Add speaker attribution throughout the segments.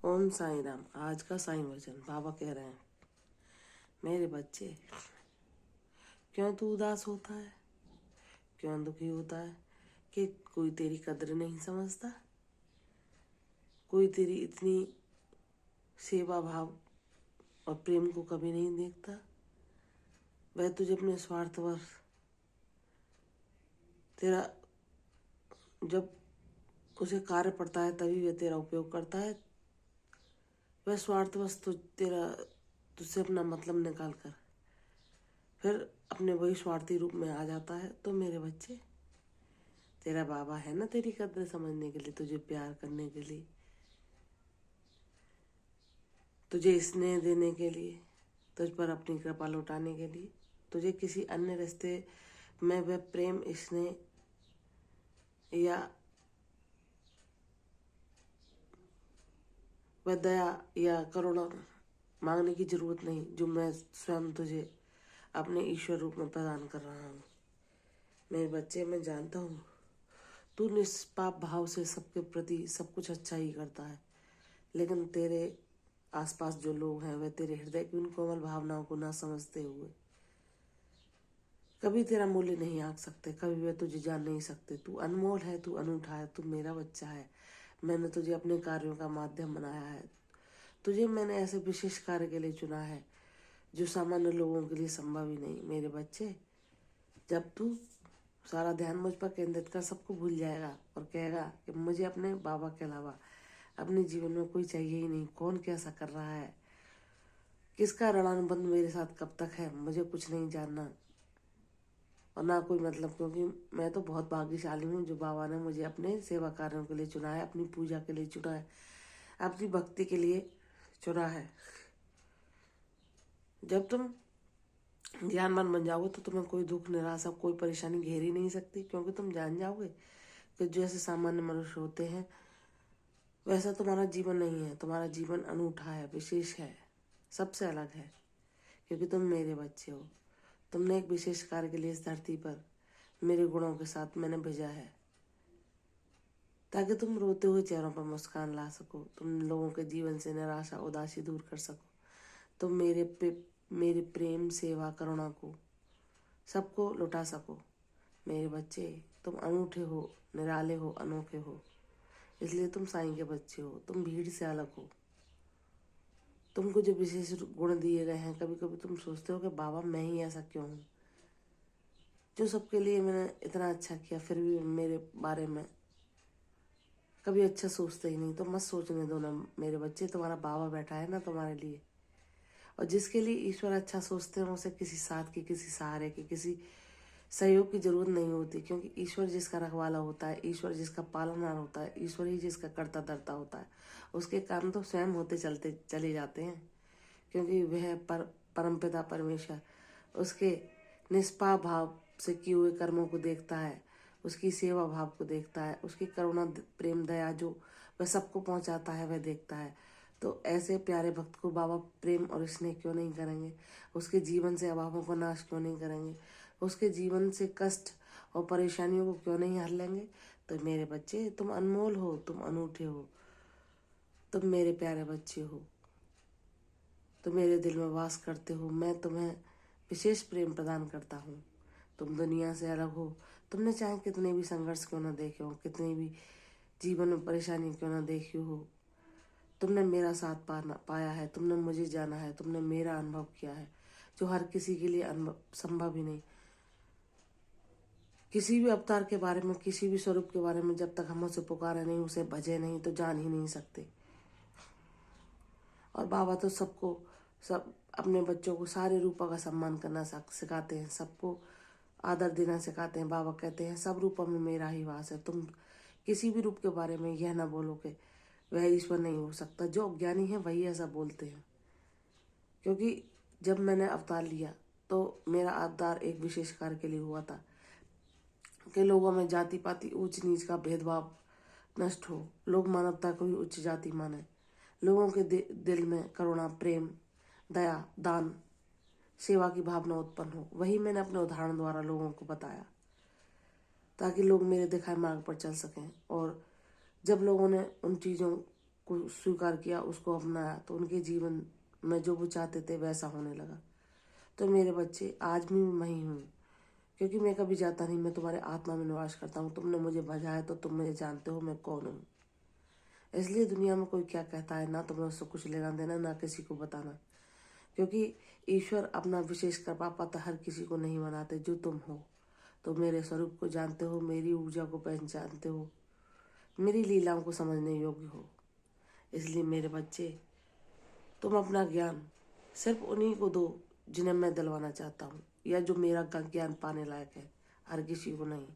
Speaker 1: ओम साईं राम। आज का साईं वचन बाबा कह रहे हैं, मेरे बच्चे, क्यों तू उदास होता है, क्यों दुखी होता है कि कोई तेरी कद्र नहीं समझता, कोई तेरी इतनी सेवा भाव और प्रेम को कभी नहीं देखता। वह तुझे अपने स्वार्थवश, तेरा जब उसे कार्य पड़ता है तभी वह तेरा उपयोग करता है। वह स्वार्थवश तुझसे अपना मतलब निकाल कर फिर अपने वही स्वार्थी रूप में आ जाता है। तो मेरे बच्चे, तेरा बाबा है ना तेरी कद्र समझने के लिए, तुझे प्यार करने के लिए, तुझे स्नेह देने के लिए, तुझ पर अपनी कृपा लौटाने के लिए। तुझे किसी अन्य रिश्ते में वह प्रेम, स्नेह या वह दया या करुणा मांगने की जरूरत नहीं, जो मैं स्वयं तुझे अपने ईश्वर रूप में प्रदान कर रहा हूँ। मेरे बच्चे, मैं जानता हूँ तू निष्पाप भाव से सबके प्रति सब कुछ अच्छा ही करता है, लेकिन तेरे आसपास जो लोग हैं वह तेरे हृदय की उन कोमल भावनाओं को ना समझते हुए कभी तेरा मूल्य नहीं आंक सकते, कभी वे तुझे जान नहीं सकते। तू अनमोल है, तू अनूठा है, तू मेरा बच्चा है। मैंने तुझे अपने कार्यों का माध्यम बनाया है। तुझे मैंने ऐसे विशेष कार्य के लिए चुना है जो सामान्य लोगों के लिए संभव ही नहीं। मेरे बच्चे, जब तू सारा ध्यान मुझ पर केंद्रित कर सबको भूल जाएगा और कहेगा कि मुझे अपने बाबा के अलावा अपने जीवन में कोई चाहिए ही नहीं, कौन कैसा कर रहा है, किसका ऋणानुबंध मेरे साथ कब तक है, मुझे कुछ नहीं जानना और ना कोई मतलब, क्योंकि मैं तो बहुत भाग्यशाली हूँ जो बाबा ने मुझे अपने सेवा कार्यों के लिए चुना है, अपनी पूजा के लिए चुना है, अपनी भक्ति के लिए चुना है। जब तुम ज्ञानवान बन जाओगे तो तुम्हें कोई दुख, निराशा, कोई परेशानी घेर ही नहीं सकती, क्योंकि तुम जान जाओगे कि जैसे सामान्य मनुष्य होते हैं वैसा तुम्हारा जीवन नहीं है। तुम्हारा जीवन अनूठा है, विशेष है, सबसे अलग है, क्योंकि तुम मेरे बच्चे हो। तुमने एक विशेष कार्य के लिए इस धरती पर मेरे गुणों के साथ मैंने भेजा है, ताकि तुम रोते हुए चेहरों पर मुस्कान ला सको, तुम लोगों के जीवन से निराशा, उदासी दूर कर सको, तुम मेरे प्रेम, सेवा, करुणा को सबको लुटा सको। मेरे बच्चे, तुम अनूठे हो, निराले हो, अनोखे हो, इसलिए तुम साईं के बच्चे हो। तुम भीड़ से अलग हो, तुमको जो विशेष गुण दिए गए हैं। कभी कभी तुम सोचते हो कि बाबा मैं ही ऐसा क्यों हूँ, जो सबके लिए मैंने इतना अच्छा किया फिर भी मेरे बारे में कभी अच्छा सोचते ही नहीं। तो मत सोचने दो ना मेरे बच्चे, तुम्हारा बाबा बैठा है ना तुम्हारे लिए, और जिसके लिए ईश्वर अच्छा सोचते हैं उसे किसी साथ की, किसी सहारे की, किसी सहयोग की जरूरत नहीं होती, क्योंकि ईश्वर जिसका रखवाला होता है, ईश्वर जिसका पालनहार होता है, ईश्वर ही जिसका कर्ता धर्ता होता है, उसके काम तो स्वयं होते चलते चले जाते हैं, क्योंकि वह परमपिता परमेश्वर उसके निष्पाप भाव से किए हुए कर्मों को देखता है, उसकी सेवा भाव को देखता है, उसकी करुणा, प्रेम, दया जो वह सबको पहुंचाता है वह देखता है। तो ऐसे प्यारे भक्त को बाबा प्रेम और स्नेह क्यों नहीं करेंगे, उसके जीवन से अभावों का नाश क्यों नहीं करेंगे, उसके जीवन से कष्ट और परेशानियों को क्यों नहीं हल लेंगे। तो मेरे बच्चे, तुम अनमोल हो, तुम अनूठे हो, तुम मेरे प्यारे बच्चे हो, तुम मेरे दिल में वास करते हो। मैं तुम्हें विशेष प्रेम प्रदान करता हूँ। तुम दुनिया से अलग हो, तुमने चाहे कितने भी संघर्ष क्यों ना देखे हो, कितनी भी जीवन में परेशानी क्यों ना देखी हो, तुमने मेरा साथ पाया है, तुमने मुझे जाना है, तुमने मेरा अनुभव किया है, जो हर किसी के लिए अनुभव संभव ही नहीं। किसी भी अवतार के बारे में, किसी भी स्वरूप के बारे में जब तक हम उसे पुकारे नहीं, उसे भजे नहीं, तो जान ही नहीं सकते। और बाबा तो सबको, सब अपने बच्चों को सारे रूपों का सम्मान करना सिखाते हैं, सबको आदर देना सिखाते हैं। बाबा कहते हैं सब रूपों में मेरा ही वास है। तुम किसी भी रूप के बारे में यह ना बोलो कि वह ईश्वर नहीं हो सकता। जो अज्ञानी है वही ऐसा बोलते हैं, क्योंकि जब मैंने अवतार लिया तो मेरा अवतार एक विशेष कार्य के लिए हुआ था कि लोगों में जाति पाति, ऊंच नीच का भेदभाव नष्ट हो, लोग मानवता को ही उच्च जाति माने, लोगों के दिल में करुणा, प्रेम, दया, दान, सेवा की भावना उत्पन्न हो। वही मैंने अपने उदाहरण द्वारा लोगों को बताया, ताकि लोग मेरे दिखाए मार्ग पर चल सकें। और जब लोगों ने उन चीज़ों को स्वीकार किया, उसको अपनाया, तो उनके जीवन में जो वो चाहते थे वैसा होने लगा। तो मेरे बच्चे, आज भी मैं ही हूँ, क्योंकि मैं कभी जाता नहीं, मैं तुम्हारे आत्मा में निवास करता हूँ। तुमने मुझे भजा है तो तुम मुझे जानते हो मैं कौन हूँ। इसलिए दुनिया में कोई क्या कहता है ना तुम्हें उससे कुछ लेना देना, ना किसी को बताना, क्योंकि ईश्वर अपना विशेष कृपा पाता हर किसी को नहीं बनाते। जो तुम हो, तो मेरे स्वरूप को जानते हो, मेरी ऊर्जा को पहचानते हो, मेरी लीलाओं को समझने योग्य हो। इसलिए मेरे बच्चे, तुम अपना ज्ञान सिर्फ उन्हीं को दो जिन्हें मैं दिलवाना चाहता हूँ, या जो मेरा ज्ञान पाने लायक है, हर किसी को नहीं।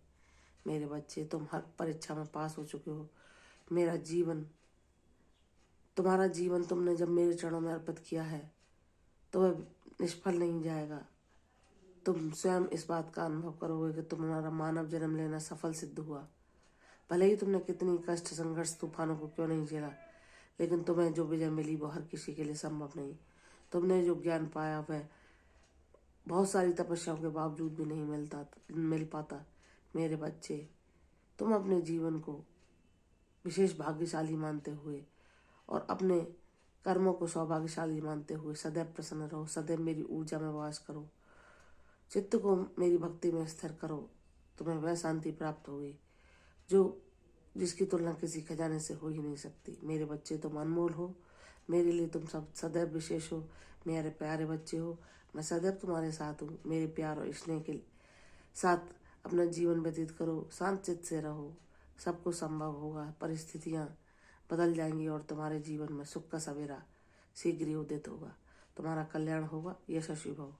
Speaker 1: मेरे बच्चे, तुम हर परीक्षा में पास हो चुके हो। मेरा जीवन, तुम्हारा जीवन तुमने जब मेरे चरणों में अर्पित किया है तो वह निष्फल नहीं जाएगा। तुम स्वयं इस बात का अनुभव करोगे कि तुम्हारा मानव जन्म लेना सफल सिद्ध हुआ। भले ही तुमने कितनी कष्ट, संघर्ष, तूफानों को क्यों नहीं झेला, लेकिन तुम्हें जो विजय मिली वो हर किसी के लिए संभव नहीं। तुमने जो ज्ञान पाया वह बहुत सारी तपस्याओं के बावजूद भी नहीं मिल पाता। मेरे बच्चे, तुम अपने जीवन को विशेष भाग्यशाली मानते हुए और अपने कर्मों को सौभाग्यशाली मानते हुए सदैव प्रसन्न रहो, सदैव मेरी ऊर्जा में वास करो, चित्त को मेरी भक्ति में स्थिर करो। तुम्हें वह शांति प्राप्त होगी जो जिसकी तुलना किसी खजाने से हो ही नहीं सकती। मेरे बच्चे, तुम अनमोल हो, मेरे लिए तुम सब सदैव विशेष हो। मेरे प्यारे बच्चे हो, मैं सदैव तुम्हारे साथ हूँ। मेरे प्यार और स्नेह के साथ अपना जीवन व्यतीत करो, शांत चित्त से रहो, सब कुछ संभव होगा। परिस्थितियाँ बदल जाएंगी और तुम्हारे जीवन में सुख का सवेरा शीघ्र ही उदित होगा। तुम्हारा कल्याण होगा, यशस्वी भव।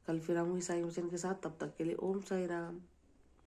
Speaker 1: कल फिर आऊंगी साईं वचन के साथ, तब तक के लिए ओम साई राम।